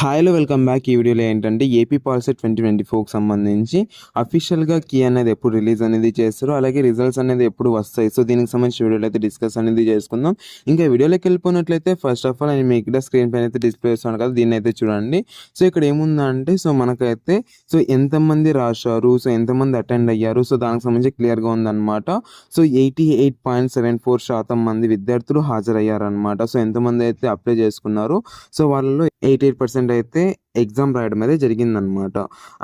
హాయ్లో welcome back. ఈ వీడియోలో ఏంటంటే ఏపీ పాలిసెట్ 2024కి సంబంధించి అఫీషియల్గా కీ అనేది ఎప్పుడు రిలీజ్ అనేది చేస్తారో, అలాగే రిజల్ట్స్ అనేది ఎప్పుడు వస్తాయి. సో దీనికి సంబంధించి వీడియోలో అయితే డిస్కస్ అనేది చేసుకుందాం. ఇంకా వీడియోలోకి వెళ్ళిపోయినట్లయితే ఫస్ట్ ఆఫ్ ఆల్ నేను మీకు ఇక్కడ స్క్రీన్ పైన అయితే డిస్ప్లే చేస్తాను కదా, దీన్ని అయితే చూడండి. సో ఇక్కడ ఏముందంటే మనకైతే ఎంతమంది రాశారు, ఎంతమంది అటెండ్ అయ్యారు, సో దానికి సంబంధించి క్లియర్గా ఉందన్నమాట. సో 88.74% మంది విద్యార్థులు హాజరయ్యారనమాట. సో ఎంతమంది అయితే అప్లై చేసుకున్నారు, సో వాళ్ళలో 88% అయితే ఎగ్జామ్ రాయడం అయితే జరిగిందనమాట.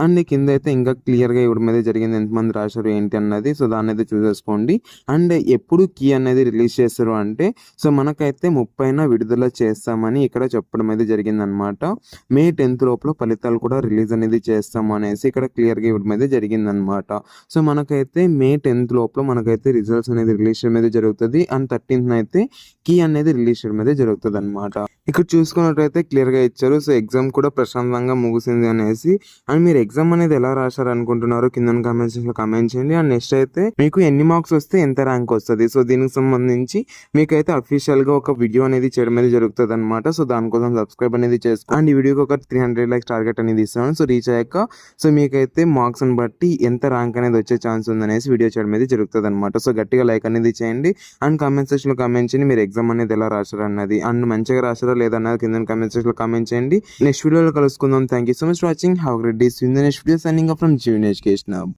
అండ్ కింద అయితే ఇంకా క్లియర్గా ఇవ్వడం అయితే జరిగింది, ఎంతమంది రాశారు ఏంటి అన్నది. సో దాన్ని అయితే చూసేసుకోండి. అండ్ ఎప్పుడు కీ అనేది రిలీజ్ చేస్తారు అంటే మనకైతే 30న విడుదల చేస్తామని ఇక్కడ చెప్పడం అయితే జరిగిందనమాట. మే 10th లోపల ఫలితాలు కూడా రిలీజ్ అనేది చేస్తాము అనేసి ఇక్కడ క్లియర్గా ఇవ్వడం అయితే జరిగిందనమాట. సో మనకైతే మే 10th లోపల మనకైతే రిజల్ట్స్ అనేది రిలీజ్ చేయడం అయితే జరుగుతుంది. అండ్ 13th అయితే కీ అనేది రిలీజ్ చేయడం అయితే జరుగుతుంది అనమాట. ఇక్కడ చూసుకున్నట్టయితే క్లియర్గా ఇచ్చారు. సో ఎగ్జామ్ కూడా ప్రశాంతంగా ముగిసింది అనేసి. అండ్ మీరు ఎగ్జామ్ అనేది ఎలా రాశారు అనుకుంటున్నారో కింద కామెంట్ సెక్షన్లో కామెంట్ చేయండి. అండ్ నెక్స్ట్ అయితే మీకు ఎన్ని మార్క్స్ వస్తే ఎంత ర్యాంక్ వస్తుంది, సో దీనికి సంబంధించి మీకైతే అఫీషియల్గా ఒక వీడియో అనేది చేయడం అనేది జరుగుతుంది అనమాట. సో దానికోసం సబ్స్క్రైబ్ అనేది చేసుకోండి. అండ్ ఈ వీడియోకి ఒక 300 likes టార్గెట్ అనేది ఇస్తాను. సో రీచ్ అయ్యాక మీకైతే మార్క్స్ని బట్టి ఎంత ర్యాంక్ అనేది వచ్చే ఛాన్స్ ఉందనేసి వీడియో చేయడం అనేది జరుగుతుంది అనమాట. సో గట్టిగా లైక్ అనేది చేయండి. అండ్ కామెంట్ సెక్షన్లో కామెంట్ చేయండి మీరు ఎగ్జామ్ అనేది ఎలా రాశారు అన్నది. అండ్ మంచిగా రాశారా లేదన్నది కింద కామెంట్ సెక్షన్లో కామెంట్ చేయండి. నెక్స్ట్ వీడియోలో కలుసుకుందాం. Thank you so much for watching. Have a great day. See you in the next video. Signing off from Jeevan education hub.